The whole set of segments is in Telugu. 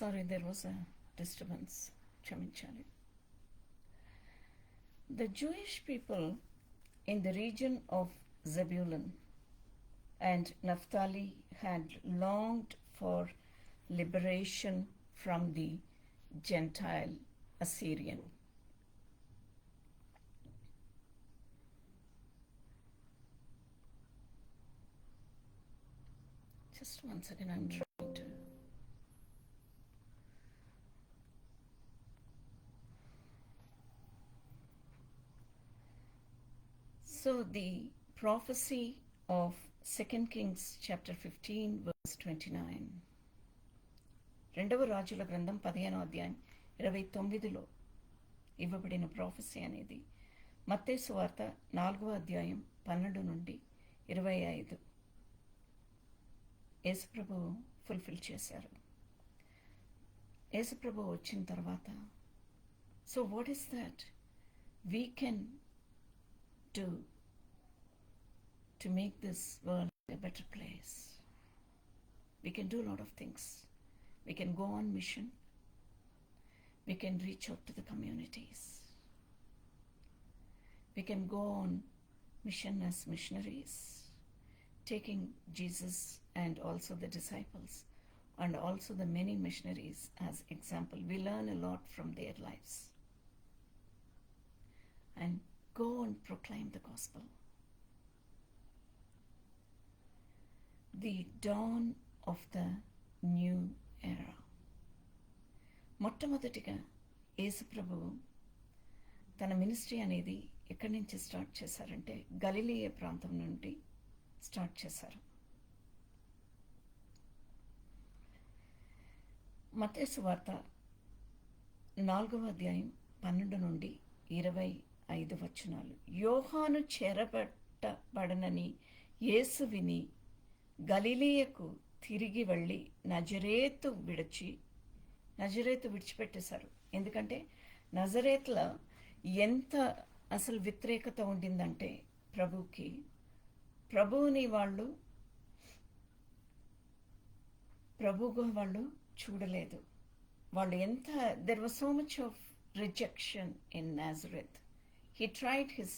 Sorry, there was a disturbance. Chaminchali. The Jewish people in the region of Zebulun and Naphtali had longed for liberation from the Gentile Assyrian. Just one second, I'm trying to. So the prophecy of 2 Kings chapter 15 verse 29. రెండవ రాజుల గ్రంథం 15వ అధ్యాయం 29లో ఇవ్వబడిన ప్రాఫెసీ అనేది మత్తయి సువార్త 4వ అధ్యాయం 12 నుండి 25 యేసుప్రభు ఫుల్ఫిల్ చేశారు. యేసుప్రభు వచ్చిన తర్వాత so what is that we can do to make this world a better place? We can do a lot of things. We can go on mission. We can reach out to the communities. We can go on mission as missionaries, taking Jesus and also the disciples and also the many missionaries as example. We learn a lot from their lives. And go and proclaim the gospel. The dawn of the new era. మొట్టమొదటిగా యేసుప్రభు తన మినిస్ట్రీ అనేది ఎక్కడి నుంచి స్టార్ట్ చేశారంటే గలిలయ ప్రాంతం నుండి స్టార్ట్ చేశారు. మత్తయి సువార్త 4వ అధ్యాయం 12 నుండి 25 వచనాలు. యోహాను చెరపట్టబడనని యేసు విని గలిలయకు తిరిగి వెళ్ళి నజరేతు విడిచిపెట్టేశారు. ఎందుకంటే నజరేత్లో ఎంత అసలు వ్యతిరేకత ఉండిందంటే ప్రభువుని ప్రభువుగా వాళ్ళు చూడలేదు. వాళ్ళు ఎంత there was so much of rejection in Nazareth. He tried his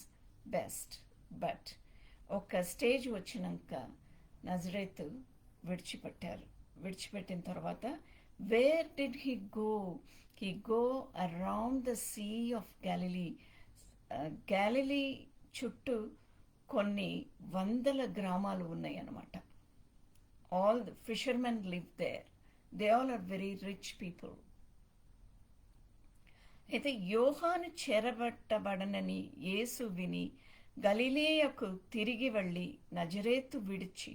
best, but ఒక స్టేజ్ వచ్చినాక నజరేత్ విడిచిపెట్టిన తర్వాత where did he go around the sea of Galilee. Galilee చుట్టూ కొన్ని వందల గ్రామాలు ఉన్నాయి అన్నమాట. All the fishermen live there. They all are very rich people. అయితే యోహాను చెరబట్టబడనని యేసు విని గలిలయకు తిరిగి వెళ్ళి నజరేతు విడిచి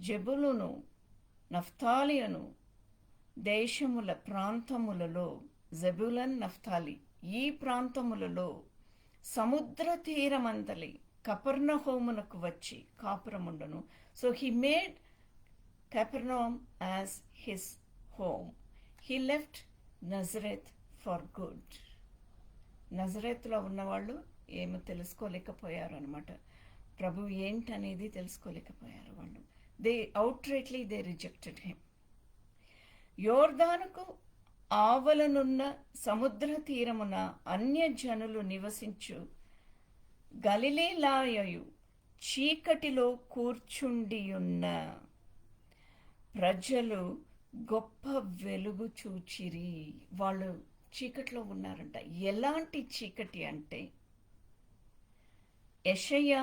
జెబులును నఫ్తాలియను దేశముల ప్రాంతములలో జెబులన్ నఫ్తాలి ఈ ప్రాంతములలో సముద్ర తీరమంతలి కపెర్నహూమునకు వచ్చి కాపురముండును. So he made Capernaum as his home. He left Nazareth for good. నజరేత్లో ఉన్నవాళ్ళు ఏమో తెలుసుకోలేకపోయారు అనమాట. ప్రభు ఏంటనేది తెలుసుకోలేకపోయారు వాళ్ళు. They rejected him. యోర్దానుకు ఆవలనున్న సముద్ర తీరమున అన్యజనులు నివసించు గలిలయయు చీకటిలో కూర్చుండియున్న ప్రజలు గొప్ప వెలుగు చూచిరి. వాళ్ళు చీకట్లో ఉన్నారంట. ఎలాంటి చీకటి అంటే యెషయా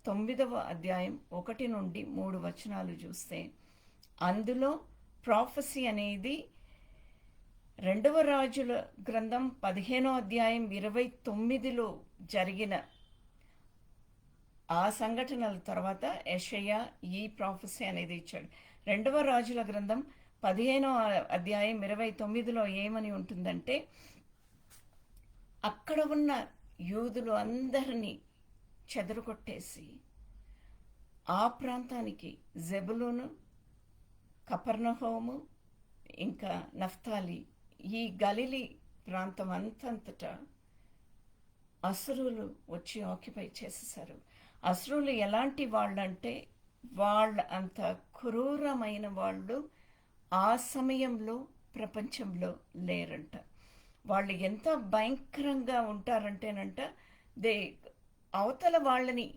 9వ అధ్యాయం 1 నుండి 3 వచనాలు చూస్తే అందులో ప్రాఫెసీ అనేది 2వ రాజుల గ్రంథం 15వ అధ్యాయం 29లో జరిగిన ఆ సంఘటనల తర్వాత యెషయా ఈ ప్రాఫెసీ అనేది ఇచ్చాడు. 2వ రాజుల గ్రంథం 15వ అధ్యాయం 29లో ఏమని ఉంటుందంటే అక్కడ ఉన్న యూదులు అందరినీ చెదరగొట్టేసి ఆ ప్రాంతానికి జెబులూను, కపెర్నహూము ఇంకా నఫ్తాలి ఈ గలిలీ ప్రాంతం అంతటా అసురులు వచ్చి ఆక్యుపై చేసేసారు. అసురులు ఎలాంటి వాళ్ళంటే వాళ్ళ అంత క్రూరమైన వాళ్ళు, ఆ సమయంలో ప్రపంచంలో లేరంట. వాళ్ళు ఎంత భయంకరంగా ఉంటారంటేనంట, దే అవతల వాళ్ళని,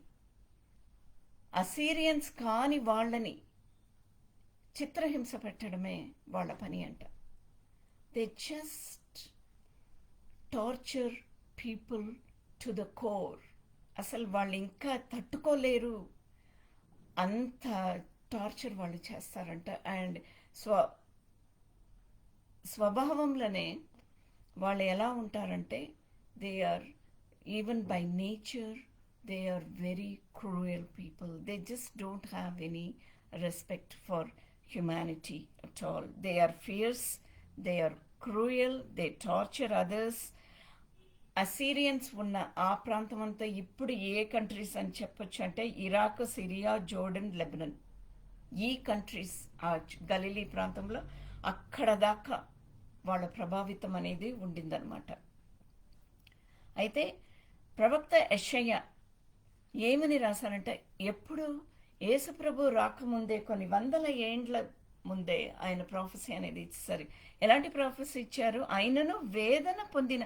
అసీరియన్స్ కాని వాళ్ళని చిత్రహింస పెట్టడమే వాళ్ళ పని అంట. They just torture people to the core. అసలు వాళ్ళు ఇంకా తట్టుకోలేరు, అంత టార్చర్ వాళ్ళు చేస్తారంట. అండ్ స్వభావంలోనే వాళ్ళు ఎలా ఉంటారంటే, they are even by nature they are very cruel people. They just don't have any respect for humanity at all. They are fierce, they are cruel, they torture others. Assyrians ఉన్న ఆ ప్రాంతం అంతా ఇప్పుడు ఏ కంట్రీస్ అని చెప్పొచ్చు అంటే, ఇరాక్, సిరియా, జోర్డన్, లెబనన్, ఈ కంట్రీస్, ఆ గలిలీ ప్రాంతంలో అక్కడ దాకా వాళ్ళ ప్రభావితం అనేది ఉండిందనమాట. అయితే ప్రవక్త యెషయా ఏమని రాశారంటే, ఎప్పుడు యేసుప్రభు రాకముందే కొన్ని వందల ఏండ్ల ముందే ఆయన ప్రాఫెసీ అనేది ఇచ్చారు. ఎలాంటి ప్రాఫెసీ ఇచ్చారు? ఆయనను వేదన పొందిన,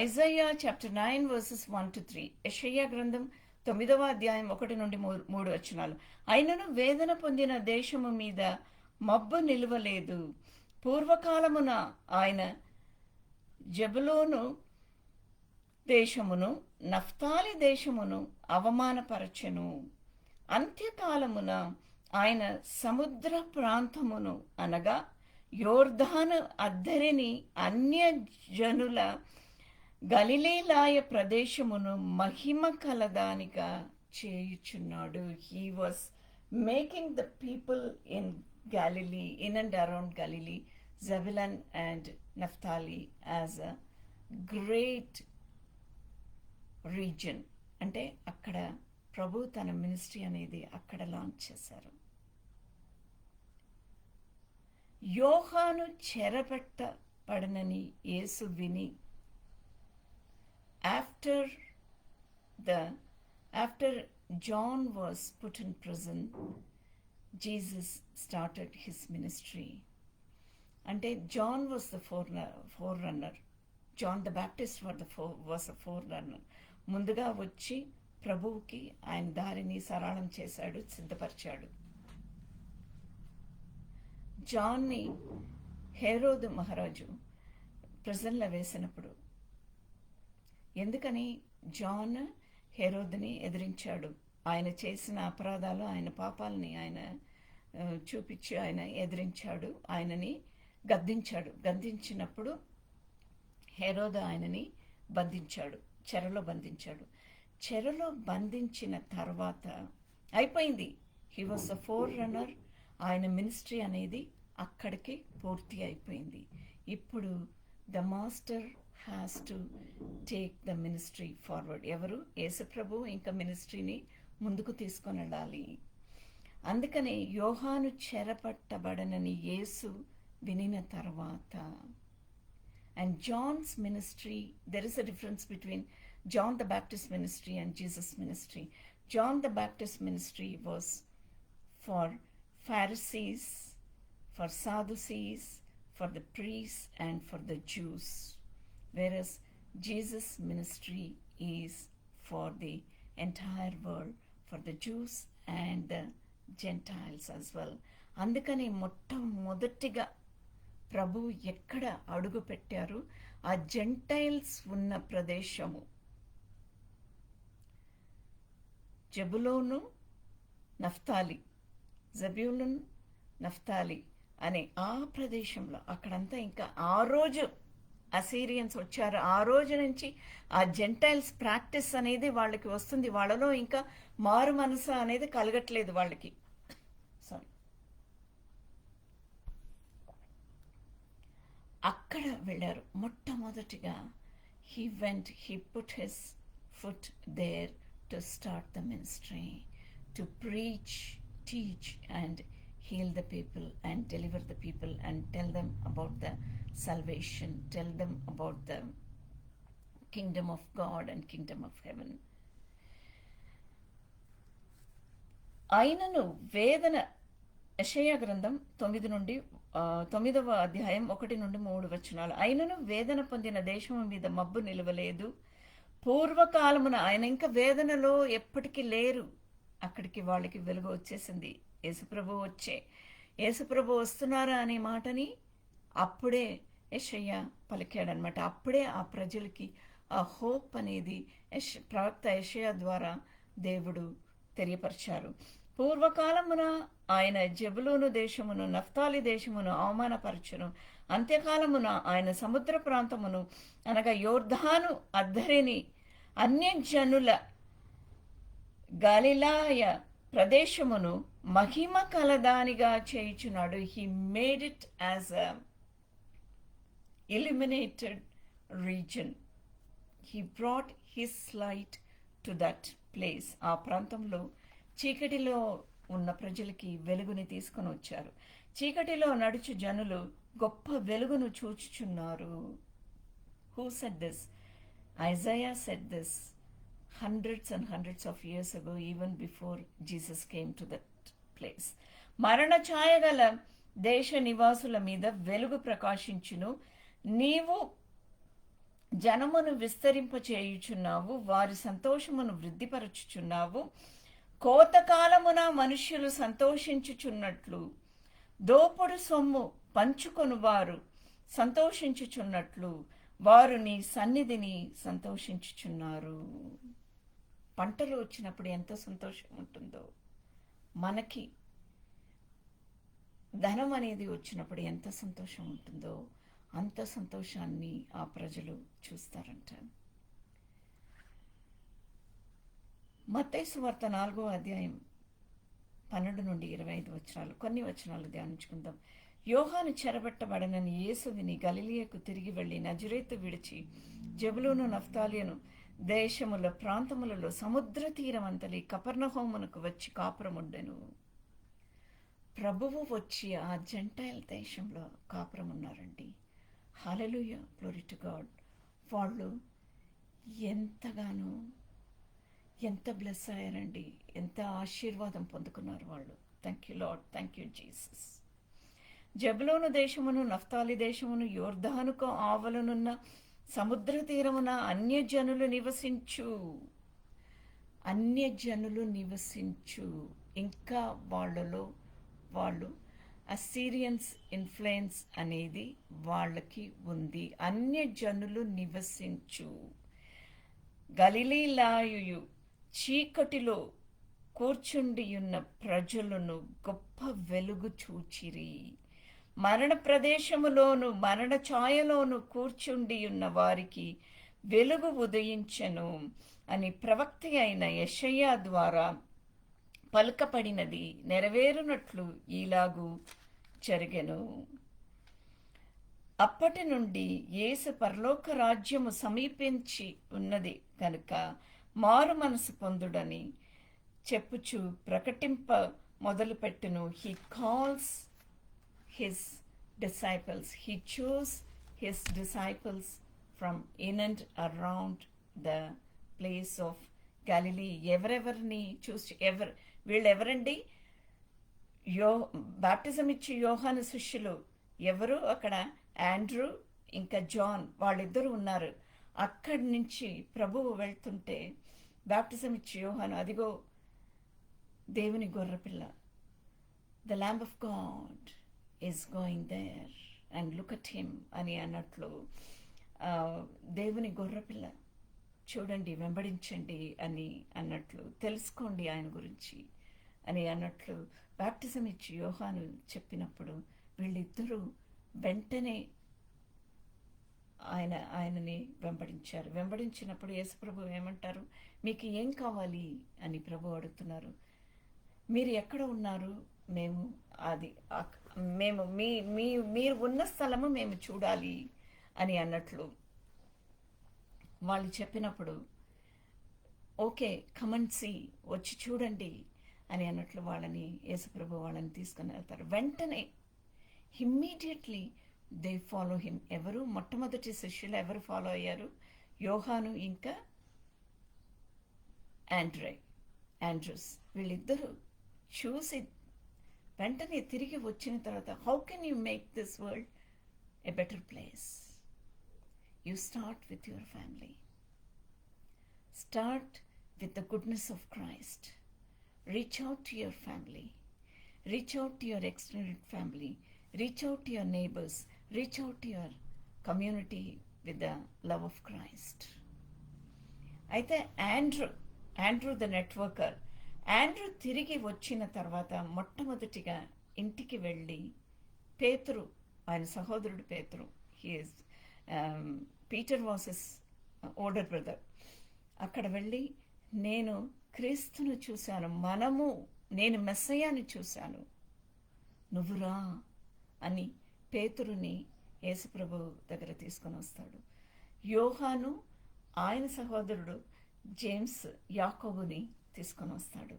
ఐజయా చాప్టర్ 9 వర్సెస్ 1-3, యెషయా గ్రంథం 9వ అధ్యాయం 1 నుండి 3 వచనాలు. ఆయనను వేదన పొందిన దేశము మీద మబ్బు నిలువలేదు. పూర్వకాలమున ఆయన జబులోను దేశమును, నఫ్తాలి దేశమును అవమానపరచెను. అంత్యకాలమున ఆయన సముద్ర ప్రాంతమును అనగా యోర్ధాను అద్దరిని అన్యజనుల గలిలేలాయ ప్రదేశమును మహిమ కలదానిగా చేయుచున్నాడు. He was making the people in Galilee, in and around Galilee, Zebulun and Naphtali as a great region. అంటే అక్కడ ప్రభు తన మినిస్ట్రీ అనేది అక్కడ లాంచ్ చేశారు. యోహాను చెరపెట్టబడనని యేసు విని after John was put in prison, Jesus started his ministry. అంటే John was the forerunner. John the Baptist was a forerunner. ముందుగా వచ్చి ప్రభువుకి ఆయన దారిని సరళం చేశాడు, సిద్ధపరిచాడు. జాన్ని హేరోదు మహారాజు ప్రిజన్లో వేసినప్పుడు, ఎందుకని జాన్ హేరోదుని ఎదిరించాడు? ఆయన చేసిన అపరాధాలు, ఆయన పాపాలని ఆయన చూపించి ఆయన ఎదిరించాడు, ఆయనని గద్దించాడు. గద్దించినప్పుడు హేరోదు ఆయనని బంధించాడు, చెరలో బంధించాడు. చెరలో బంధించిన తర్వాత అయిపోయింది. He was a forerunner. ఆయన మినిస్ట్రీ అనేది అక్కడికి పూర్తి అయిపోయింది. ఇప్పుడు the master has to take the ministry forward. ఎవరు? యేసుప్రభు ఇంకా మినిస్ట్రీని ముందుకు తీసుకొని వెళ్ళాలి. అందుకనే యోహాను చెరపట్టబడనని యేసు వినిన తర్వాత, and John's ministry, there is a difference between John the Baptist ministry and Jesus ministry. John the Baptist ministry was for Pharisees, for Sadducees, for the priests and for the Jews, whereas Jesus ministry is for the entire world, for the Jews and the Gentiles as well. అందుకని మొట్టమొదటిగా ప్రభు ఎక్కడ అడుగు పెట్టారు? ఆ జెంటైల్స్ ఉన్న ప్రదేశము, జబులోను, నఫ్తాలి, జబూలూన్, నఫ్తాలి అనే ఆ ప్రదేశంలో, అక్కడంతా ఇంకా ఆ రోజు అసీరియన్స్ వచ్చారు. ఆ రోజు నుంచి ఆ జెంటైల్స్ ప్రాక్టీస్ అనేది వాళ్ళకి వస్తుంది. వాళ్ళలో ఇంకా మారు మనసు అనేది కలగట్లేదు వాళ్ళకి. సారీ, అక్కడ వెళ్ళారు మొట్టమొదటిగా. he put his foot there to start the ministry, to preach, teach and heal the people and deliver the people and tell them about the salvation, tell them about the kingdom of God and kingdom of heaven. ఆయనను వేదన యెషయా గ్రంథం 9వ అధ్యాయం 1-3 వచనాలు. అయినను వేదన పొందిన దేశము మీద మబ్బు నిలవలేదు. పూర్వకాలమున ఆయన ఇంకా వేదనలో ఎప్పటికీ లేరు. అక్కడికి వాళ్ళకి వెలుగు వచ్చేసింది. యేసుప్రభు వస్తున్నారా అనే మాటని అప్పుడే యెషయా పలికాడనమాట. అప్పుడే ఆ ప్రజలకి ఆ హోప్ అనేది ప్రవక్త యెషయా ద్వారా దేవుడు తెలియపరిచారు. పూర్వకాలమున ఆయన జెబులూను దేశమును నఫ్తాలి దేశమును అవమానపరచును. అంత్యకాలమున ఆయన సముద్ర ప్రాంతమును అనగా యోర్ధాను అద్దరిని అన్యజనుల గలిలాయ ప్రదేశమును మహిమ కలదానిగా చేయుచున్నాడు. He made it as a illuminated region. He brought his light to that place. ఆ ప్రాంతంలో చీకటిలో ఉన్న ప్రజలకి వెలుగుని తీసుకొని వచ్చారు. చీకటిలో నడుచు జనులు గొప్ప వెలుగును చూచుచున్నారు. Who said this? Isaiah said this hundreds and hundreds of years ago, even before Jesus came to that place. మరణ ఛాయ గల దేశ నివాసుల మీద వెలుగు ప్రకాశించును. నీవు జనమును విస్తరింపచేయుచున్నావు, వారి సంతోషమును వృద్ధిపరచుచున్నావు. కోతకాలమున మనుష్యులు సంతోషించుచున్నట్లు, దోపుడు సొమ్ము పంచుకొని వారు సంతోషించుచున్నట్లు వారు నీ సన్నిధిని సంతోషించుచున్నారు. పంటలు వచ్చినప్పుడు ఎంత సంతోషం ఉంటుందో, మనకి ధనం అనేది వచ్చినప్పుడు ఎంత సంతోషం ఉంటుందో అంత సంతోషాన్ని ఆ ప్రజలు చూస్తారంట. మత్తయి సువార్త 4వ అధ్యాయం 12-25 వచనాలు, కొన్ని వచనాలు ధ్యానించుకుందాం. యోహాను చెరబట్టబడనని యేసు విని గలిలయకు తిరిగి వెళ్ళి నజరేతు విడిచి జెబులూను నఫ్తాలియను దేశముల ప్రాంతములలో సముద్ర తీరమంతలి కపెర్నహూమునకు వచ్చి కాపురముండెను. ప్రభువు వచ్చి ఆ జెంటైల్ దేశంలో కాపురం ఉన్నారండి. Hallelujah, glory to God. వాళ్ళు ఎంత బ్లెస్ అయ్యారండి, ఎంత ఆశీర్వాదం పొందుకున్నారు వాళ్ళు. Thank you Lord, thank you Jesus. జెబులూను దేశమును నఫ్తాలి దేశమును యోర్దానుకు ఆవలనున్న సముద్ర తీరమున అన్యజనులు నివసించు. ఇంకా వాళ్ళు అస్సీరియన్స్ ఇన్ఫ్లుయెన్స్ అనేది వాళ్ళకి ఉంది. అన్యజనులు నివసించు. గలిలయయు చీకటిలో కూర్చుండియున్న ప్రజలను గొప్ప వెలుగు చూచిరి. మరణ ప్రదేశములోను మరణ ఛాయలోను కూర్చుండియున్న వారికి వెలుగు ఉదయించెను అని ప్రవక్త అయిన యెషయా ద్వారా పలుకపడినది నెరవేరునట్లు ఈలాగు జరిగెను. అప్పటి నుండి యేసు పరలోక రాజ్యము సమీపించి ఉన్నది కనుక మారు మనసు పొందుడని చెప్పుచు ప్రకటింప మొదలుపెట్టును. He calls his disciples. He chose his disciples from in and around the place of Galilee. ఎవరెవరిని చూసి వీళ్ళెవరండి? బాప్టిజం ఇచ్చి యోహాను శిష్యులు ఎవరు? అక్కడ ఆండ్రూ ఇంకా జాన్, వాళ్ళిద్దరూ ఉన్నారు. అక్కడి నుంచి ప్రభువు వెళ్తుంటే బాప్టిజం ఇచ్చి యోహాను, అదిగో దేవుని గొర్రెపిల్ల, the lamb of God is going there and look at him అని అన్నట్లు, దేవుని గొర్రెపిల్ల చూడండి, వెంబడించండి అని అన్నట్లు, తెలుసుకోండి ఆయన గురించి అని అన్నట్లు బాప్టిజం ఇచ్చి యోహాను చెప్పినప్పుడు వీళ్ళిద్దరూ వెంటనే ఆయనని వెంబడించారు. వెంబడించినప్పుడు యేసుప్రభు ఏమంటారు? మీకు ఏం కావాలి అని ప్రభు అడుగుతున్నారు. మీరు ఎక్కడ ఉన్నారు? మీరు ఉన్న స్థలము మేము చూడాలి అని అన్నట్లు వాళ్ళు చెప్పినప్పుడు, ఓకే కమ్ అండ్ సీ, వచ్చి చూడండి అని అన్నట్లు యేసుప్రభు వాళ్ళని తీసుకుని వెళ్తారు. వెంటనే ఇమ్మీడియట్లీ దే ఫాలో హిమ్. ఎవరు? మొట్టమొదటి శిష్యులు ఎవరు ఫాలో అయ్యారు? యోహాను ఇంకా ఆండ్రూస్. వీళ్ళిద్దరూ చూసి వెంటనే తిరిగి వచ్చిన తర్వాత how can you make this world a better place? You start with your family. Start with the goodness of Christ. Reach out to your family. Reach out to your extended family. Reach out to your neighbors. Reach out to your community with the love of Christ. అయితే ఆండ్రూ ద నెట్వర్కర్, ఆండ్రూ తిరిగి వచ్చిన తర్వాత మొట్టమొదటిగా ఇంటికి వెళ్ళి పేతురు, ఆయన సహోదరుడు పేతురు, he's Peter was his older brother, అక్కడ వెళ్ళి నేను క్రీస్తును చూశాను, నేను మెస్సయ్యాని చూశాను, నువ్వురా అని పేతురుని యేసుప్రభు దగ్గర తీసుకొని వస్తాడు. యోహాను ఆయన సహోదరుడు జేమ్స్ యాకోబుని తీసుకొని వస్తాడు.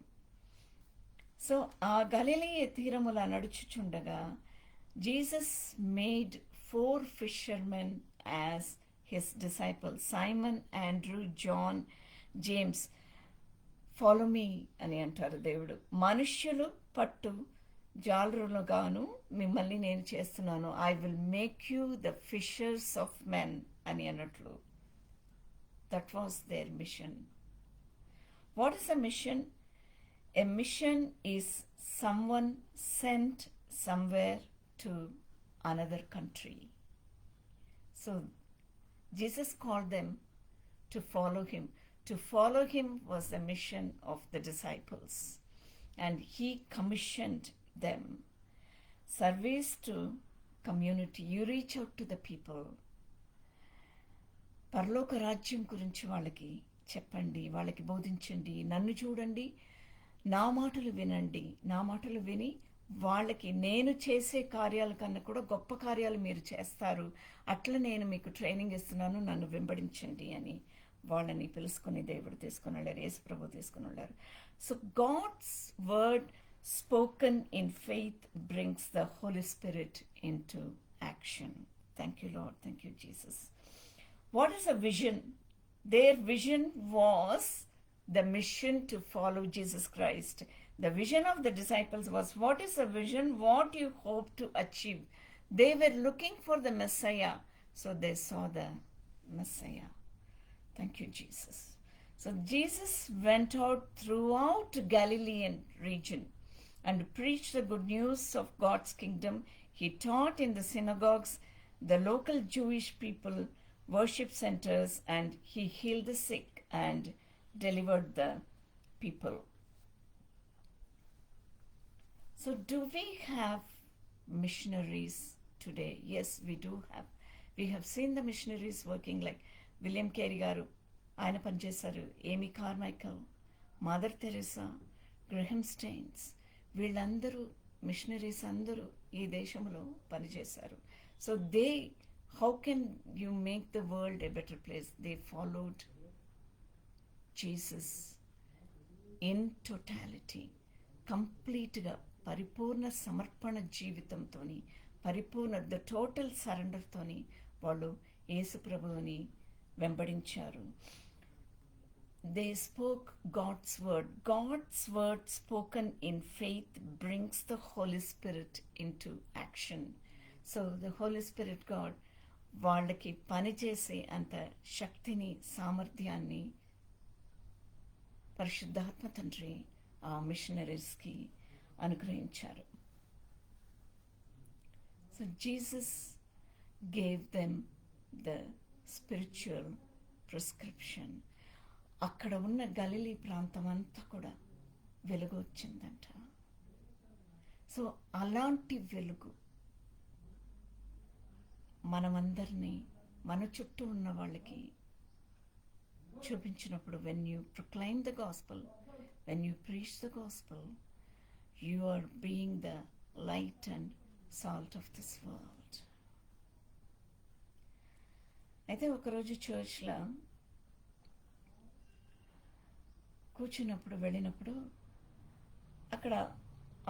సో ఆ గలిలయ తీరముల నడుచుచుండగా Jesus made 4 fishermen as his disciples, Simon, Andrew, John, James. Follow me అని అంటారు దేవుడు. మనుష్యులు పట్టు జాలరులుగాను మిమ్మల్ని నేను చేస్తున్నాను. I will make you the fishers of men అని అన్నట్లు. That was their mission. What is a mission? A mission is someone sent somewhere to another country. So Jesus called them to follow him. To follow him was the mission of the disciples, and he commissioned them. Service to community. You reach out to the people. పరలోక రాజ్యం గురించి వాళ్ళకి చెప్పండి, వాళ్ళకి బోధించండి. నన్ను చూడండి, నా మాటలు వినండి. నా మాటలు విని వాళ్ళకి నేను చేసే కార్యాల కన్నా కూడా గొప్ప కార్యాలు మీరు చేస్తారు, అట్లా నేను మీకు ట్రైనింగ్ ఇస్తున్నాను, నన్ను వెంబడించండి అని వాళ్ళని పిలుచుకొని దేవుడు తీసుకుని వెళ్ళారు, యేసుప్రభు తీసుకుని వెళ్ళారు. So God's word spoken in faith brings the Holy Spirit into action. Thank you Lord, thank you Jesus. What is a vision? Their vision was the mission to follow Jesus Christ. The vision of the disciples was, what is the vision? What you hope to achieve? They were looking for the Messiah, so they saw the Messiah. Thank you, Jesus. So Jesus went out throughout Galilean region and preached the good news of God's kingdom. He taught in the synagogues, the local Jewish people worship centers, and he healed the sick and delivered the people. So do we have missionaries today? Yes, we do have. We have seen the missionaries working, like William Carey గారు, ఆయన పనిచేశారు. Amy Carmichael, Mother Teresa, Graham Staines, వీళ్ళందరూ మిషనరీస్ అందరూ ఈ దేశంలో పనిచేశారు. So how can you make the world a better place? They followed Jesus in totality, కంప్లీట్గా పరిపూర్ణ సమర్పణ జీవితంతో, ద టోటల్ సరెండర్తోని వాళ్ళు యేసు ప్రభువుని వెంబడించారు. They spoke God's word. God's word spoken in faith brings the Holy Spirit into action. So the Holy Spirit God వాళ్ళకి పనిచేసే అంత శక్తిని, సామర్థ్యాన్ని పరిశుద్ధాత్మ తండ్రి ఆ మిషనరీస్కి అనుగ్రహించారు. So Jesus gave them the spiritual prescription. అక్కడ ఉన్న గలిలీ ప్రాంతం అంతా కూడా వెలుగు వచ్చిందంట. సో అలాంటి వెలుగు మనమందరినీ, మన చుట్టూ ఉన్న వాళ్ళకి చూపించినప్పుడు, when you proclaim the gospel, when you preach the gospel, you are being the light and salt of this world. అయితే ఒకరోజు చర్చ్లో కూర్చున్నప్పుడు, వెళ్ళినప్పుడు, అక్కడ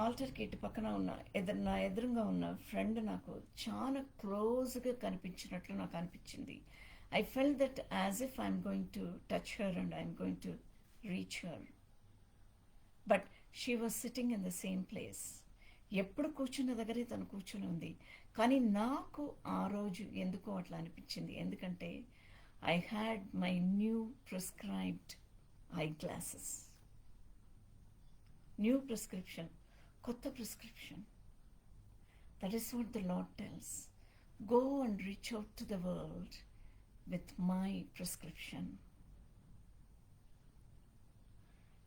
ఆల్టర్కి ఇటు పక్కన ఉన్న నా ఎదురుగా ఉన్న ఫ్రెండ్ నాకు చాలా క్లోజ్గా కనిపించినట్లు నాకు అనిపించింది. I felt that as if I'm going to touch her and I'm going to reach her, but she was sitting in the same place. ఎప్పుడు కూర్చున్న దగ్గరే తను కూర్చుని ఉంది. కానీ నాకు ఆ రోజు ఎందుకో అట్లా అనిపించింది. ఎందుకంటే I had my new prescribed eye glasses. New prescription, కొత్త prescription. That is what the Lord tells. Go and reach out to the world with my prescription.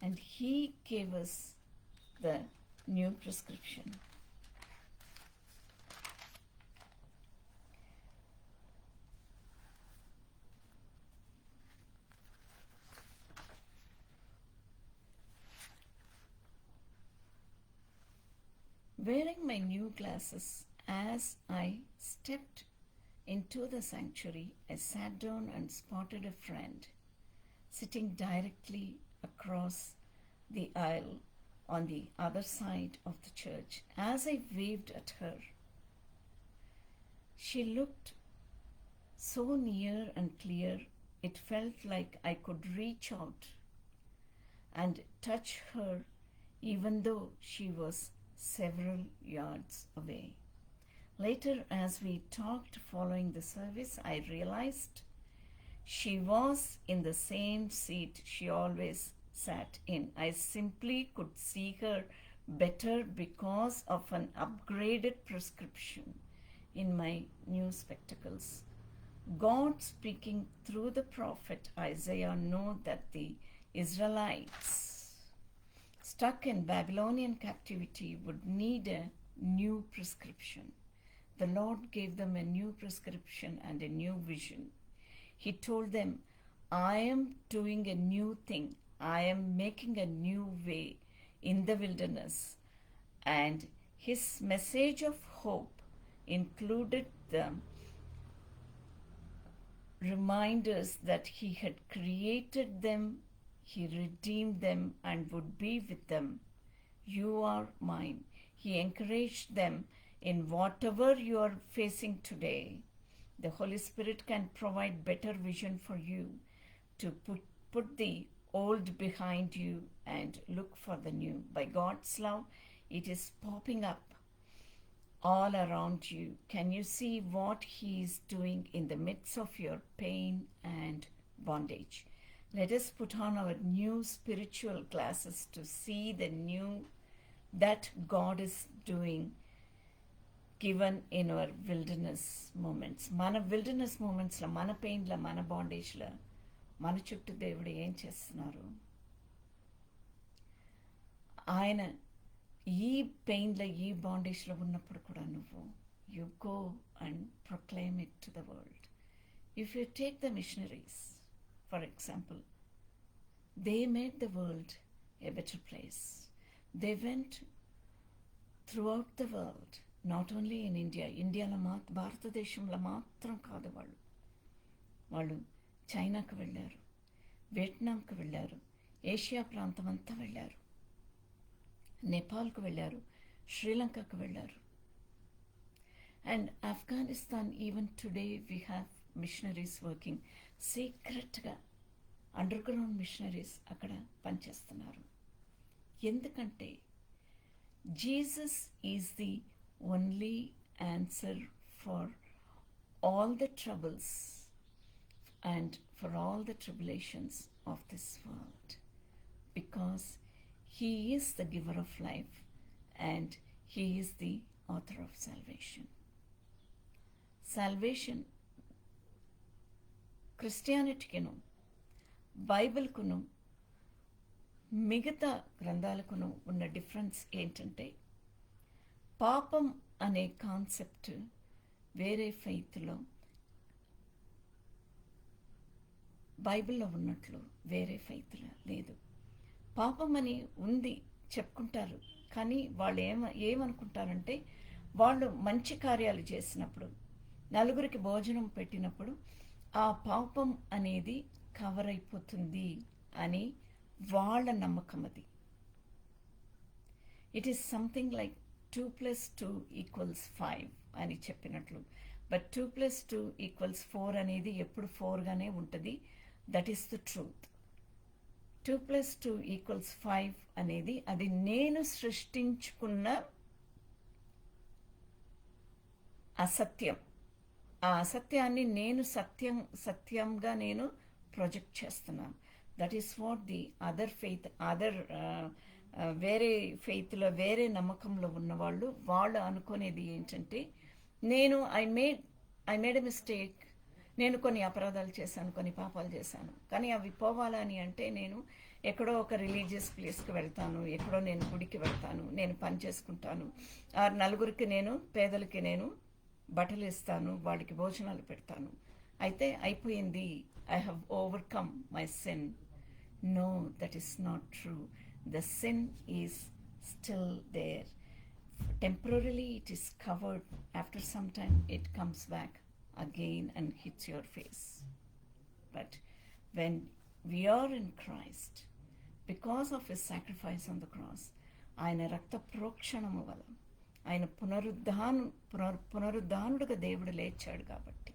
And he gave us the new prescription. Wearing my new glasses, as I stepped into the sanctuary, I sat down and spotted a friend sitting directly across the aisle on the other side of the church. As I waved at her, she looked so near and clear, it felt like I could reach out and touch her even though she was several yards away. Later, as we talked following the service, I realized she was in the same seat she always sat in. I simply could see her better because of an upgraded prescription in my new spectacles. God, speaking through the prophet Isaiah, knew that the Israelites stuck in Babylonian captivity would need a new prescription. The Lord gave them a new prescription and a new vision. He told them, I am doing a new thing. I am making a new way in the wilderness. And his message of hope included the reminders that he had created them, he redeemed them, and would be with them. You are mine. He encouraged them in whatever you are facing today. The Holy Spirit can provide better vision for you to put the old behind you and look for the new. By God's love, it is popping up all around you. Can you see what He is doing in the midst of your pain and bondage? Let us put on our new spiritual glasses to see the new that God is doing given in our wilderness moments. మన wilderness momentsలో, మన పెయిన్లో, మన బాండేజ్లో, మన చుట్టూ దేవుడు ఏం చేస్తున్నారు? ఆయన ఈ పెయిన్లో, ఈ బాండేజ్లో ఉన్నప్పుడు కూడా నువ్వు you go and proclaim it to the world. If you take the machineries for example, they made the world A better place. They went through out the world, not only in India. ఇండియాలో భారతదేశంలో మాత్రం కాదు, వాళ్ళు చైనాకు వెళ్ళారు, వియట్నాంకు వెళ్ళారు, ఏషియా ప్రాంతం అంతా వెళ్ళారు, నేపాల్కు వెళ్ళారు, శ్రీలంకకు వెళ్ళారు. And Afghanistan, even today we have missionaries working సీక్రెట్గా. అండర్ గ్రౌండ్ మిషనరీస్ అక్కడ పనిచేస్తున్నారు. ఎందుకంటే Jesus is the only answer for all the troubles and for all the tribulations of this world, because He is the giver of life and He is the author of salvation. Salvation క్రిస్టియానిటీకిను, బైబిల్కును, మిగతా గ్రంథాలకును ఉన్న డిఫరెన్స్ ఏంటంటే, పాపం అనే కాన్సెప్ట్ వేరే ఫెయిత్లో, బైబిల్లో ఉన్నట్లు వేరే ఫెయిత్లో లేదు. పాపం అని ఉంది చెప్పుకుంటారు, కానీ వాళ్ళు ఏమనుకుంటారంటే, వాళ్ళు మంచి కార్యాలు చేసినప్పుడు, నలుగురికి భోజనం పెట్టినప్పుడు ఆ పాపం అనేది కవర్ అయిపోతుంది అని వాళ్ళ నమ్మకం. అది ఇట్ ఈస్ సంథింగ్ లైక్ 2 + 2 = 5 అని చెప్పినట్లు. బట్ 2 + 2 = 4 అనేది ఎప్పుడు 4గానే ఉంటుంది. That is the truth. 2 + 2 = 5 అనేది అది నేను సృష్టించుకున్న అసత్యం. ఆ అసత్యాన్ని నేను సత్యంగా నేను ప్రొజెక్ట్ చేస్తున్నాను. That is what the other faith, వేరే ఫెయిత్లో, వేరే నమ్మకంలో ఉన్నవాళ్ళు వాళ్ళు అనుకునేది ఏంటంటే, నేను ఐ మేడ్ ఎ మిస్టేక్, నేను కొన్ని అపరాధాలు చేశాను, కొన్ని పాపాలు చేశాను, కానీ అవి పోవాలని అంటే నేను ఎక్కడో ఒక రిలీజియస్ ప్లేస్కి వెళ్తాను, ఎక్కడో నేను గుడికి వెళ్తాను, నేను పని చేసుకుంటాను, నలుగురికి నేను, పేదలకి నేను బట్టలు ఇస్తాను, వాళ్ళకి భోజనాలు పెడతాను, అయితే అయిపోయింది, I have overcome my sin. No, that is not true. The sin is still there. Temporarily it is covered. After some time it comes back again and hits your face. But when we are in Christ, because of his sacrifice on the cross, ఆయన రక్త ప్రోక్షణము వల్ల, ఆయన పునరుద్ధానుడుగా దేవుడు లేచాడు కాబట్టి,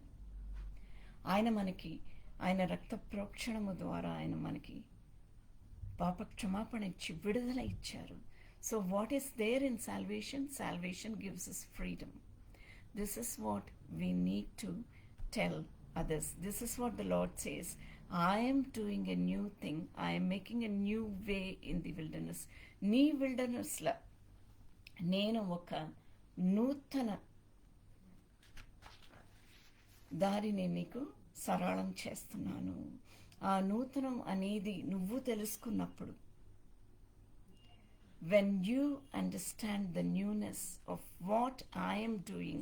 ఆయన రక్త ప్రోక్షణము ద్వారా ఆయన మనకి పాప క్షమాపణ ఇచ్చి విడుదల ఇచ్చారు. So what is there in salvation? Salvation gives us freedom. This is what we need to tell others. This is what the Lord says. I am doing a new thing. I am making a new way in the wilderness. నీ విల్డర్నెస్లో నేను ఒక నూతన దారిని నీకు సరళం చేస్తున్నాను. ఆ నూతనం అనేది నువ్వు తెలుసుకున్నప్పుడు, when you understand the newness of what I am doing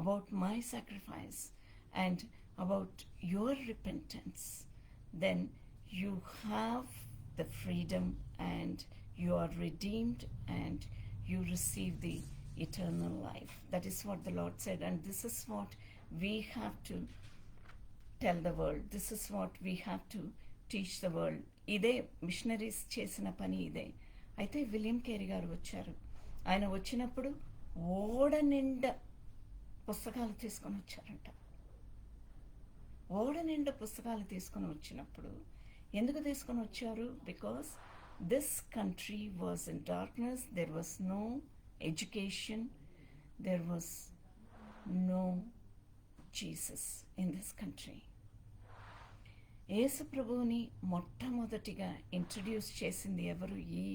about my sacrifice and about your repentance, then you have the freedom and you are redeemed and you receive the eternal life. That is what the Lord said, and this is what we have to tell the world. This is what we have to teach the world. ఇదే మిషనరీస్ చేసిన పని ఇదే. అయితే విలియం కేరీ గారు వచ్చారు. ఆయన వచ్చినప్పుడు ఓడ నిండా పుస్తకాలు తీసుకొని వచ్చారంట. ఓడ నిండా పుస్తకాలు తీసుకొని వచ్చినప్పుడు ఎందుకు తీసుకొని వచ్చారు? Because this country was in darkness, there was no education, there was no Jesus in this country. యేసు ప్రభువుని మొట్టమొదటిగా ఇంట్రడ్యూస్ చేసింది ఎవరు ఈ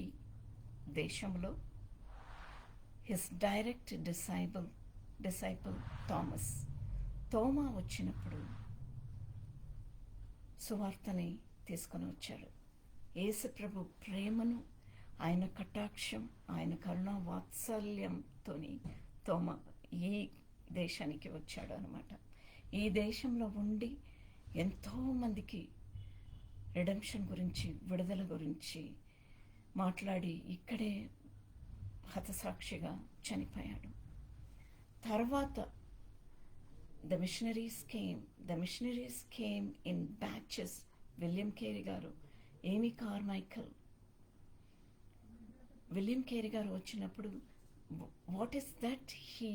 దేశంలో? His direct disciple Thomas. తోమా వచ్చినప్పుడు సువార్తని తీసుకొని వచ్చాడు. యేసు ప్రభు ప్రేమను, ఆయన కటాక్షం, ఆయన కరుణా వాత్సల్యంతో తోమా ఈ దేశానికి వచ్చాడు అనమాట. ఈ దేశంలో ఉండి ఎంతోమందికి రిడెంప్షన్ గురించి, విడుదల గురించి మాట్లాడి ఇక్కడే హతసాక్షిగా చనిపోయాడు. తర్వాత the missionaries came in batches. William Carey గారు, ఏమీ కార్మైకల్, విలియం కేరీ గారు వచ్చినప్పుడు what is that he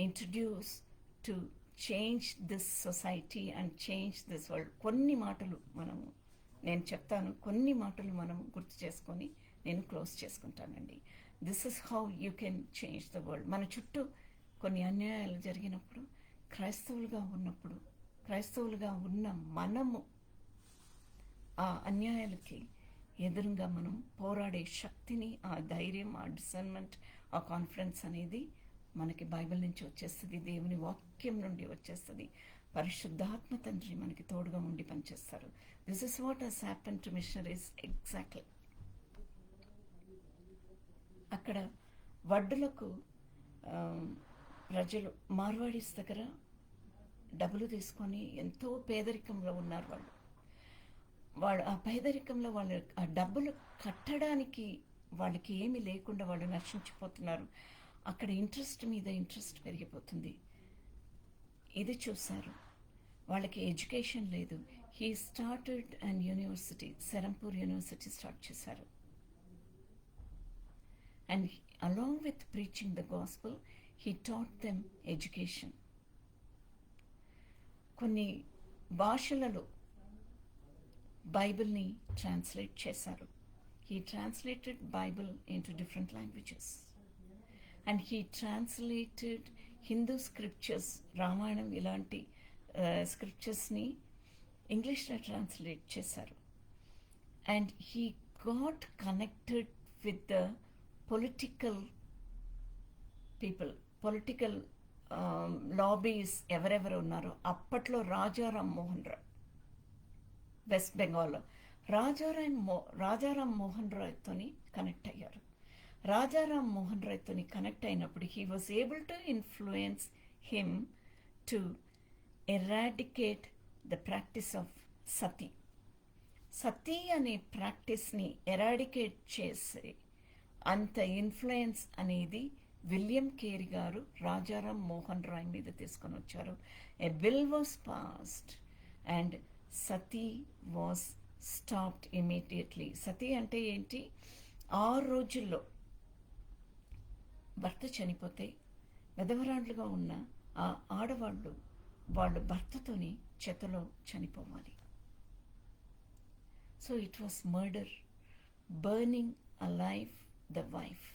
introduce to change this society and change this world. కొన్ని మాటలు నేను చెప్తాను, కొన్ని మాటలు మనం గుర్తు చేసుకొని నేను క్లోజ్ చేసుకుంటానండి. This is how you can change the world. మన చుట్టూ కొన్ని అన్యాయాలు జరిగినప్పుడు, క్రైస్తవులుగా ఉన్న మనము ఆ అన్యాయాలకి ఎదురుగా మనం పోరాడే శక్తిని, ఆ ధైర్యం, ఆ డిసర్న్మెంట్, ఆ కాన్ఫిడెన్స్ అనేది మనకి బైబిల్ నుంచి వచ్చేస్తుంది, దేవుని వాక్యం నుండి వచ్చేస్తుంది. పరిశుద్ధాత్మ తండ్రి మనకి తోడుగా ఉండి పనిచేస్తారు. This is what has happen to missionaries exactly. అక్కడ వడ్డులకు ప్రజలు మార్వాడీస్ దగ్గర డబ్బులు తీసుకొని ఎంతో పేదరికంలో ఉన్నారు. వాళ్ళు ఆ పేదరికంలో వాళ్ళు ఆ డబ్బులు కట్టడానికి వాళ్ళకి ఏమీ లేకుండా వాళ్ళు నశించిపోతున్నారు. అక్కడ ఇంట్రెస్ట్ మీద ఇంట్రెస్ట్ పెరిగిపోతుంది. ఇది చూశారు. వాళ్ళకి ఎడ్యుకేషన్ లేదు. He started and university, Serampore university start చేశారు. And along with preaching the gospel, he taught them education. కొన్ని భాషలలో బైబిల్ని ట్రాన్స్లేట్ చేశారు. He translated Bible into different languages. And he translated Hindu scriptures, రామాయణం ఇలాంటి స్క్రిప్చర్స్ని ఇంగ్లీష్లో ట్రాన్స్లేట్ చేశారు. And he got connected with the political people, political lobbies ఎవరెవరు ఉన్నారో అప్పట్లో రాజారాం మోహన్ రాయ్, వెస్ట్ బెంగాల్లో రాజారాం మోహన్ రాయ్తోని కనెక్ట్ అయ్యారు. రాజారాం మోహన్ రాయ్తోని కనెక్ట్ అయినప్పుడు he was able to influence him to eradicate the practice of sati. Sati అనే ప్రాక్టీస్ని ఎరాడికేట్ చేసే అంత ఇన్ఫ్లుయెన్స్ అనేది విలియం కేరీ గారు రాజారాం మోహన్ రాయ్ మీద తీసుకొని వచ్చారు. A bill was passed and sati was stopped immediately. Sati అంటే ఏంటి? ఆ రోజుల్లో భర్త చనిపోతే విధవరాండ్లుగా ఉన్న ఆ ఆడవాళ్ళు వాళ్ళు భర్తతోని చెతలో చనిపోవాలి. So it was murder, burning alive the wife.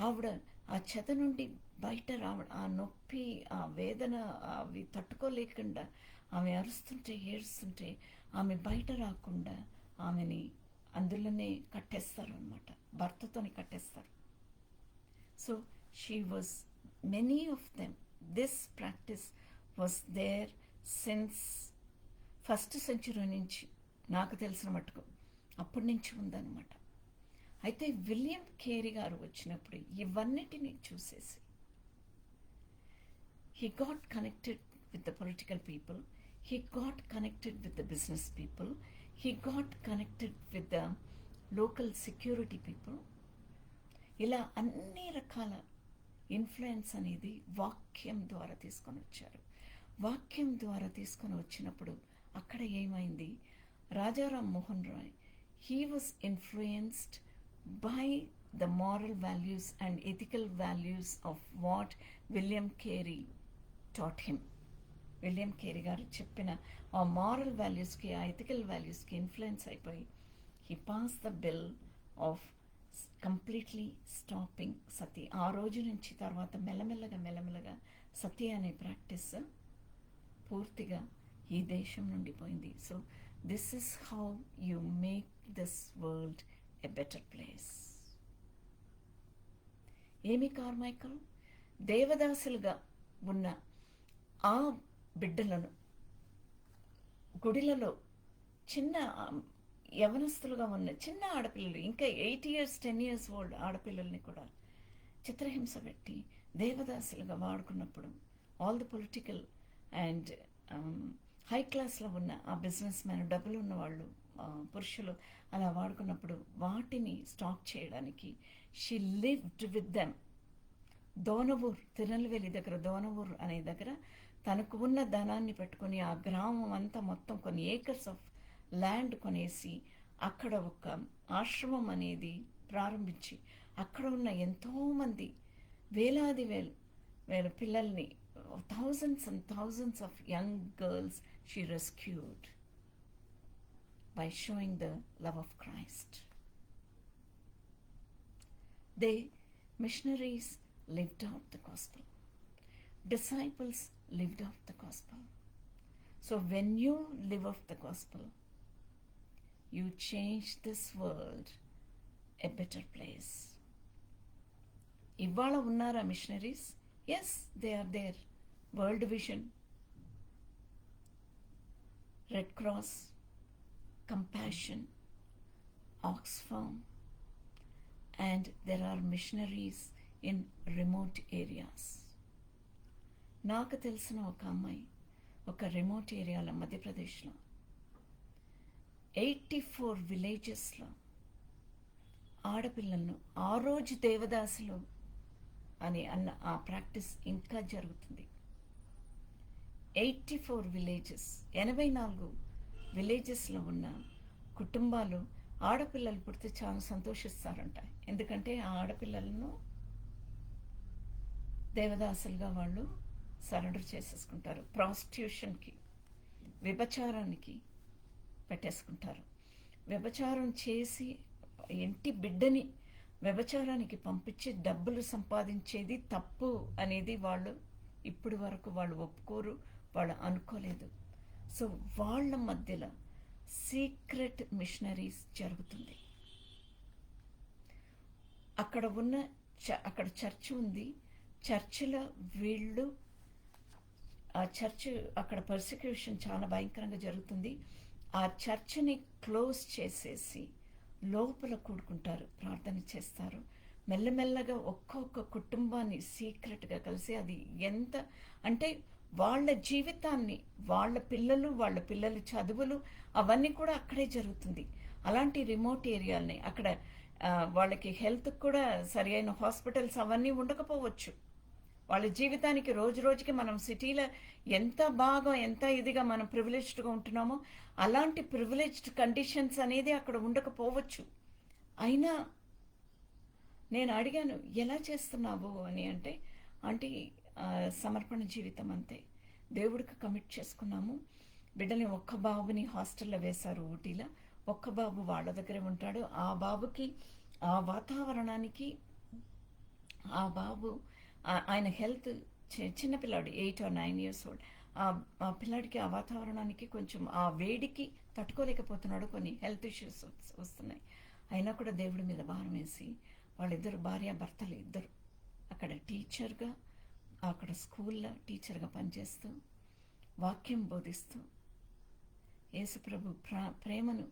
ఆవిడ ఆ చెత నుండి బయట రావడం, ఆ నొప్పి, ఆ వేదన అవి తట్టుకోలేకుండా ఆమె అరుస్తుంటే ఏడుస్తుంటే ఆమె బయట రాకుండా ఆమెని అందులోనే కట్టేస్తారు అనమాట, భర్తతోని కట్టేస్తారు. So she was many of them. This practice was there since first century నుంచి, నాకు తెలిసిన మటుకు అప్పటి నుంచి ఉందన్నమాట. అయితే విలియం కేరీ గారు వచ్చినప్పుడు ఇవన్నిటినీ చూసేసి he got connected with the political people, he got connected with the business people, he got connected with the local security people. ఇలా అన్ని రకాల ఇన్ఫ్లుయెన్స్ అనేది వాక్యం ద్వారా తీసుకొని వచ్చారు. వాక్యం ద్వారా తీసుకొని వచ్చినప్పుడు అక్కడ ఏమైంది? Rajaram Mohan Roy, he was influenced by the moral values and ethical values of what William Carey taught him. William Carey గారు చెప్పిన ఆ మారల్ వాల్యూస్కి, ఆ ఎథికల్ వాల్యూస్కి ఇన్ఫ్లుయెన్స్ అయిపోయి he pass the bill of completely stopping sati. ఆ రోజు నుంచి తర్వాత మెల్లమెల్లగా సతీ అనే ప్రాక్టీస్ పూర్తిగా ఈ దేశం నుండి పోయింది. So this is how you make this world a better place. ఏమి కార్మైకల్? దేవదాసులుగా ఉన్న ఆ బిడ్డలను గుడిలలో చిన్న యవనస్తులుగా ఉన్న చిన్న ఆడపిల్లలు, ఇంకా 8 years 10 years ఓల్డ్ ఆడపిల్లల్ని కూడా చిత్రహింస పెట్టి దేవదాసులుగా వాడుకున్నప్పుడు all the political and high క్లాస్లో ఉన్న ఆ బిజినెస్ మ్యాన్, డబ్బులు ఉన్న వాళ్ళు, పురుషులు అలా వాడుకున్నప్పుడు వాటిని స్టాప్ చేయడానికి she lived with them. Donavur, Tirunelveli దగ్గర దోనవూర్ అనే దగ్గర తనకు ఉన్న ధనాన్ని పెట్టుకొని ఆ గ్రామం అంతా మొత్తం కొన్ని ఏకర్స్ ఆఫ్ ల్యాండ్ కొనేసి అక్కడ ఒక ఆశ్రమం అనేది ప్రారంభించి అక్కడ ఉన్న ఎంతోమంది వేలాది వేల పిల్లల్ని, thousands and thousands of young girls she rescued by showing the love of Christ. They, missionaries, lived out the gospel. Disciples lived out the gospel. So when you live out the gospel, you change this world a better place. ఇవాళ ఉన్నారా missionaries? Yes, they are there. World Vision, Red Cross, Compassion, Oxfam, and there are missionaries in remote areas. నాకు తెలిసిన ఒక అమ్మాయి ఒక రిమోట్ ఏరియాలో మధ్యప్రదేశ్లో 84 విలేజెస్లో ఆడపిల్లలను ఆ రోజు దేవదాసులు అని అన్న ఆ ప్రాక్టీస్ ఇంకా జరుగుతుంది. 84 విలేజెస్, 84 విలేజెస్లో ఉన్న కుటుంబాలు ఆడపిల్లలు పుడితే చాలా సంతోషిస్తారంట. ఎందుకంటే ఆ ఆడపిల్లలను దేవదాసులుగా వాళ్ళు సరెండర్ చేసేసుకుంటారు. ప్రాస్టిట్యూషన్కి, వ్యభిచారానికి పెట్టేసుకుంటారు. వ్యభిచారం చేసి ఇంటి బిడ్డని వ్యభిచారానికి పంపించి డబ్బులు సంపాదించేది తప్పు అనేది వాళ్ళు ఇప్పటి వరకు వాళ్ళు ఒప్పుకోరు, వాళ్ళు అనుకోలేదు. సో వాళ్ళ మధ్యలో సీక్రెట్ మిషనరీస్ జరుగుతుంది. అక్కడ ఉన్న అక్కడ చర్చ్ ఉంది. చర్చిలో వీళ్ళు ఆ చర్చ్ అక్కడ పర్సిక్యూషన్ చాలా భయంకరంగా జరుగుతుంది. ఆ చర్చ్ని క్లోజ్ చేసేసి లోపల కూడుకుంటారు, ప్రార్థన చేస్తారు. మెల్లమెల్లగా ఒక్కొక్క కుటుంబాన్ని సీక్రెట్గా కలిసి, అది ఎంత అంటే వాళ్ళ జీవితాన్ని, వాళ్ళ పిల్లలు చదువులు అవన్నీ కూడా అక్కడే జరుగుతుంది. అలాంటి రిమోట్ ఏరియాలని అక్కడ వాళ్ళకి హెల్త్ కూడా సరి అయిన హాస్పిటల్స్ అవన్నీ ఉండకపోవచ్చు. వాళ్ళ జీవితానికి రోజు రోజుకి మనం సిటీలో ఎంత బాగా ఎంత ఇదిగా మనం ప్రివిలేజ్డ్గా ఉంటున్నామో అలాంటి ప్రివిలేజ్డ్ కండిషన్స్ అనేది అక్కడ ఉండకపోవచ్చు. అయినా నేను అడిగాను, ఎలా చేస్తున్నావు అని అంటే, ఆంటీ సమర్పణ జీవితం అంతే, దేవుడికి కమిట్ చేసుకున్నాము. బిడ్డని ఒక్క బాబుని హాస్టల్లో వేశారు ఊటీలో, ఒక్క బాబు వాళ్ళ దగ్గరే ఉంటాడు. ఆ బాబుకి ఆ వాతావరణానికి, ఆ బాబు ఆయన హెల్త్ చిన్నపిల్లాడు 8 or 9 years old. ఆ పిల్లాడికి ఆ వాతావరణానికి కొంచెం ఆ వేడికి తట్టుకోలేకపోతున్నాడు, కొన్ని హెల్త్ ఇష్యూస్ వస్తున్నాయి. అయినా కూడా దేవుడి మీద భారం వేసి వాళ్ళిద్దరు భార్యాభర్తలు ఇద్దరు అక్కడ టీచర్గా, అక్కడ స్కూల్లో టీచర్గా పనిచేస్తూ వాక్యం బోధిస్తూ యేసుప్రభు ప్రేమను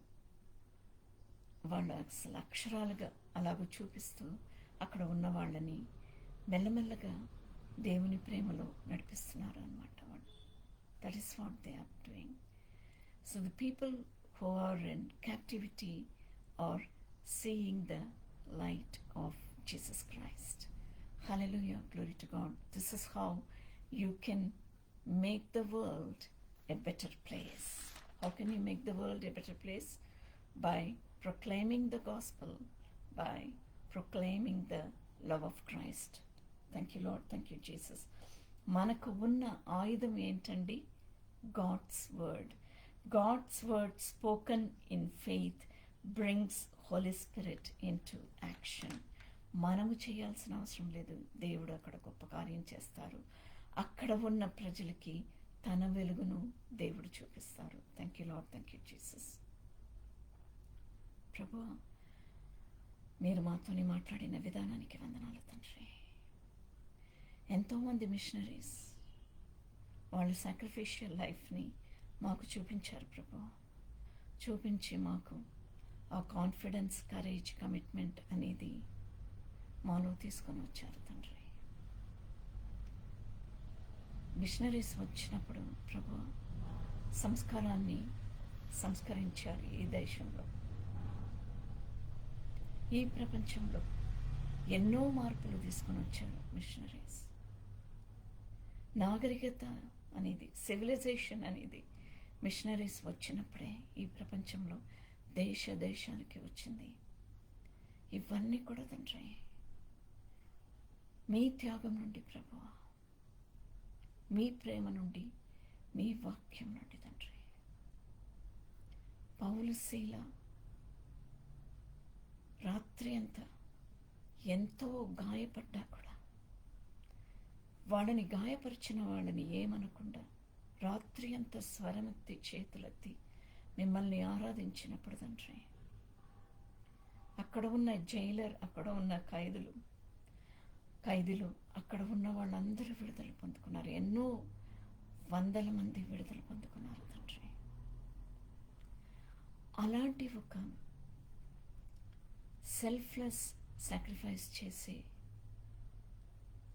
వాళ్ళు అసలు అక్షరాలుగా అలాగూ చూపిస్తూ అక్కడ ఉన్న వాళ్ళని మెల్లమెల్లగా దేవుని ప్రేమలో నడిపిస్తున్నారు అన్నమాట వాళ్ళు. That is what they are doing. So the people who are in captivity are seeing the light of Jesus Christ. Hallelujah, glory to God. This is how you can make the world a better place. How can you make the world a better place? By proclaiming the gospel, by proclaiming the love of Christ. Thank you, Lord. Thank you, Jesus. మనకు ఉన్న ఆయుధం ఏంటండి? God's word. God's word spoken in faith brings Holy Spirit into action. మనము చేయాల్సిన అవసరం లేదు, దేవుడు అక్కడ గొప్ప కార్యం చేస్తారు. అక్కడ ఉన్న ప్రజలకి తన వెలుగును దేవుడు చూపిస్తారు. Thank you Lord, thank you Jesus. ప్రభువా, మీరు మాతోని మాట్లాడిన విధానానికి వందనాలు తండ్రి. ఎంతోమంది మిషనరీస్ వాళ్ళ సాక్రిఫిషియల్ లైఫ్ని మాకు చూపించారు ప్రభు. చూపించి మాకు ఆ కాన్ఫిడెన్స్, కరేజ్, కమిట్మెంట్ అనేది మాలో తీసుకొని వచ్చారు తండ్రి. మిషనరీస్ వచ్చినప్పుడు ప్రభు సంస్కారాన్ని సంస్కరించారు ఈ దేశంలో, ఈ ప్రపంచంలో ఎన్నో మార్పులు తీసుకొని వచ్చారు మిషనరీస్. నాగరికత అనేది, సివిలైజేషన్ అనేది మిషనరీస్ వచ్చినప్పుడే ఈ ప్రపంచంలో దేశాలకి వచ్చింది. ఇవన్నీ కూడా తండ్రి మీ త్యాగం నుండి ప్రభువా, మీ ప్రేమ నుండి, మీ వాక్యం నుండి తండ్రి. పౌలు శీల రాత్రి అంతా ఎంతో గాయపడ్డా కూడా వాళ్ళని గాయపరిచిన వాళ్ళని ఏమనకుండా రాత్రి అంతా స్వరమెత్తి చేతులెత్తి మిమ్మల్ని ఆరాధించినప్పుడు తండ్రి, అక్కడ ఉన్న జైలర్, అక్కడ ఉన్న ఖైదీలు అక్కడ ఉన్న వాళ్ళందరూ విడుదల పొందుకున్నారు. ఎన్నో వందల మంది విడుదల పొందుకున్నారు తండ్రి. అలాంటి ఒక సెల్ఫ్లెస్ సాక్రిఫైస్ చేసి,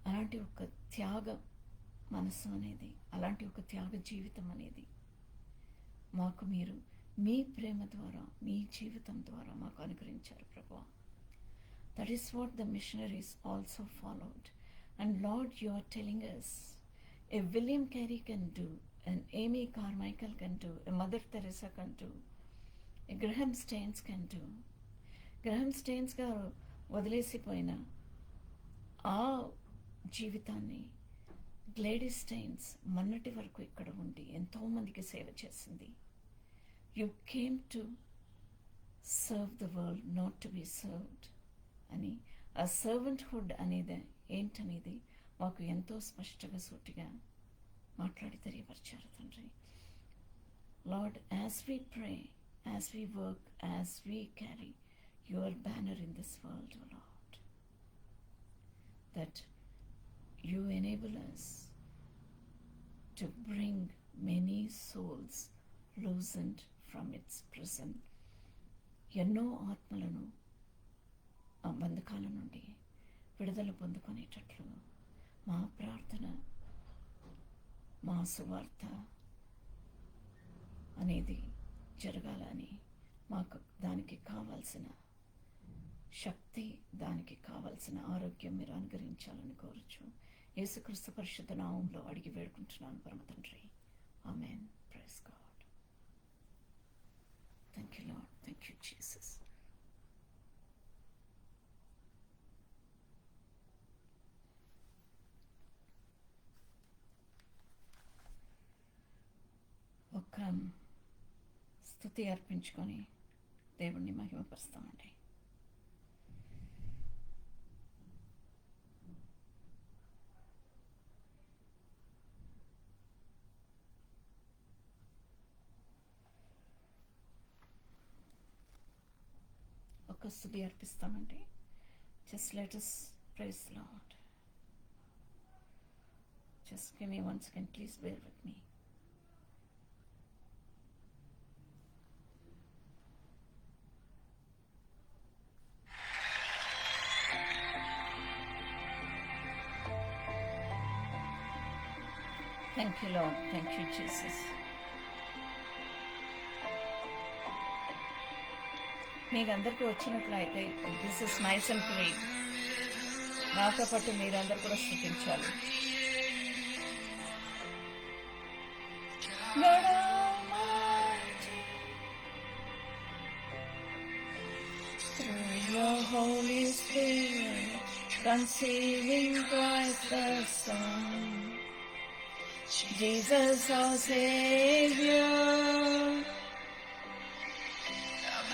అలాంటి ఒక త్యాగ మనసు అనేది, అలాంటి ఒక త్యాగ జీవితం అనేది మాకు మీరు మీ ప్రేమ ద్వారా, మీ జీవితం ద్వారా మాకు అనుగ్రహించారు ప్రభువా. That is what the missionaries also followed. And Lord, you are telling us, a William Carey can do, an Amy Carmichael can do, a Mother Teresa can do, a Graham Staines can do. గ్రహం స్టెయిన్స్ గారు వదిలేసిపోయిన ఆ జీవితాన్ని గ్లేడీస్ స్టెయిన్స్ మొన్నటి వరకు ఇక్కడ ఉండి ఎంతోమందికి సేవ చేసింది. You came to serve the world, not to be served. అని ఆ సర్వెంట్హుడ్ అనేది ఏంటనేది మాకు ఎంతో స్పష్టంగా సూటిగా మాట్లాడి తెలియపరిచారు తండ్రి. Lord, as we pray, as we work, as we carry your banner in this world, O Lord, that you enable us to bring many souls loosened from its prison. ఎన్నో ఆత్మలను ఆ బంధకాల నుండి విడుదల పొందుకునేటట్లు మా ప్రార్థన, మా సువార్త అనేది జరగాలని, మాకు దానికి కావాల్సిన శక్తి, దానికి కావాల్సిన ఆరోగ్యం మీరు అనుగ్రహించాలని కోరుచు యేసుక్రీస్తు పరిశుద్ధ నామంలో అడిగి వేడుకుంటున్నాను పరమ తండ్రి. Amen. Praise God. Thank you Lord. Thank you Jesus. ఒక్క స్తుతి అర్పించుకొని దేవుణ్ణి మహిమపరుస్తామండి. ఒక స్తుతి అర్పిస్తామండి. Just let us praise the Lord. Just give me 1 second, please bear with me. Thank you, Lord. Thank you, Jesus. మీకు అందరికీ వచ్చినట్లయితే this is nice and clean. నాతో పాటు మీరందరూ కూడా స్తుతించాలి. Through your Holy Spirit, conceiving Christ the Son, Jesus our Savior,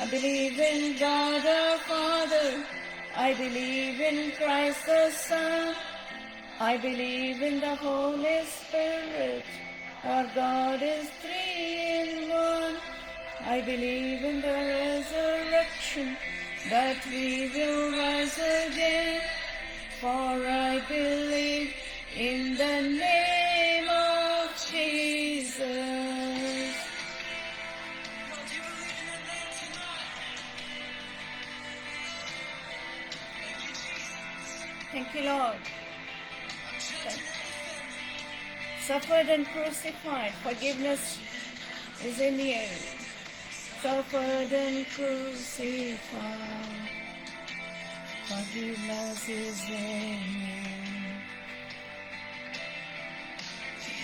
I believe in God our Father, I believe in Christ the Son, I believe in the Holy Spirit, our God is 3 in 1. I believe in the resurrection, that we will rise again, for I believe in the name of Jesus. Thank you, Lord. Suffered and crucified, forgiveness is in you. Suffered and crucified, forgiveness is in you.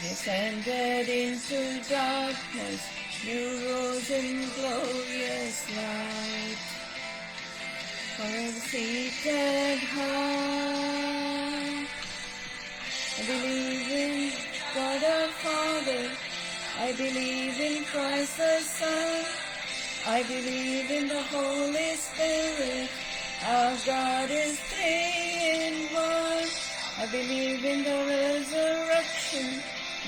Descended into darkness, you rose in glorious light. Forever seated high, I believe in God our Father, I believe in Christ the Son, I believe in the Holy Spirit, our God is 3 in 1. I believe in the resurrection,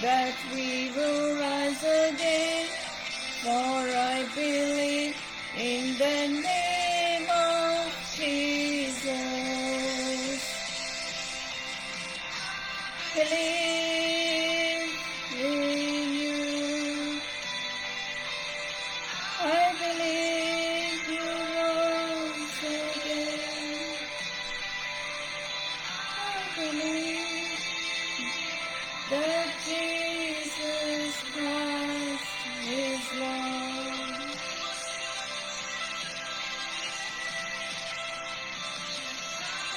that we will rise again, for I believe in the name of Jesus. Believe in you. I believe you rose again. I believe that Jesus Christ is Lord.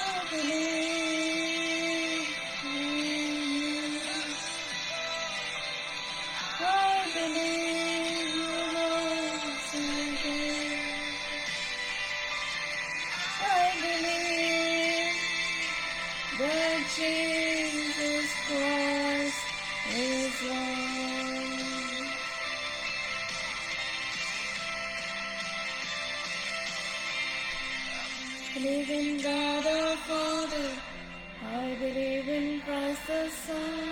I believe in you. I believe you rose again. I believe that Jesus Christ is Lord. believe in God our Father. I believe in Christ the Son.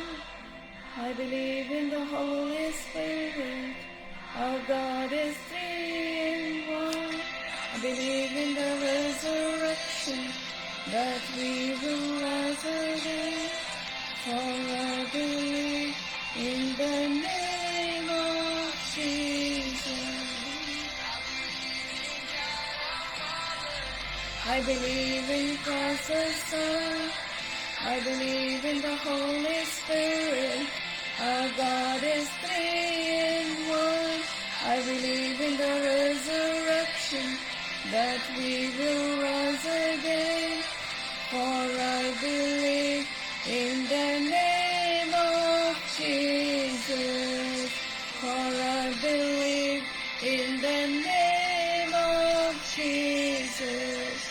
I believe in the Holy Spirit. Our God is three in one. I believe in the resurrection, that we will rise again. For I believe in the name of Jesus. I believe in Christ the Son. I believe in the Holy Spirit. Our God is three in one. I believe in the resurrection, that we will rise again. For I believe in the name of Jesus. For I believe in the name of Jesus.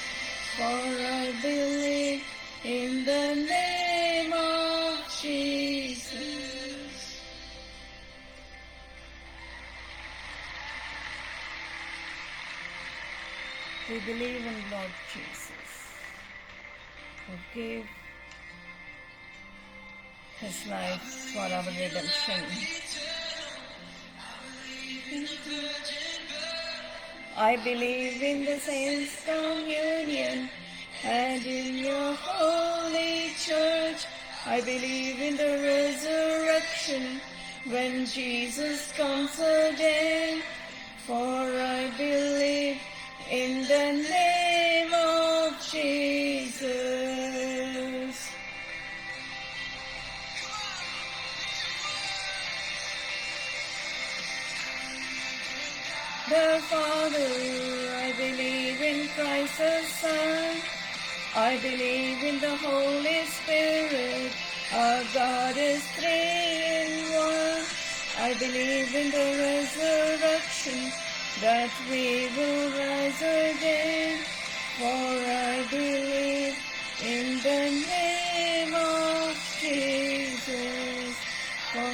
For I believe in the name of Jesus. We believe in Lord Jesus, who gave His life for our redemption. I believe in the saints' communion and in your holy church. I believe in the resurrection when Jesus comes again. For I believe in the name of Jesus. The Father, I believe in Christ the Son. I believe in the Holy Spirit. Our God is three in one. I believe in the resurrection, that we will rise again. For I believe in the name of Jesus. For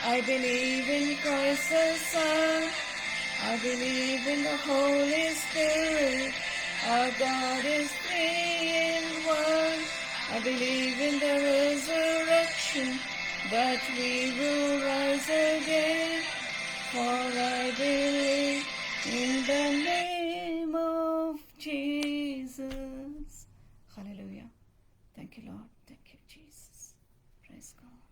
I believe in Christ the Son. I believe in the Holy Spirit. Our God is three in one. I believe in the resurrection, that we will rise again. For I believe in the name of Jesus. Hallelujah. Thank you, Lord. Thank you, Jesus. Praise God.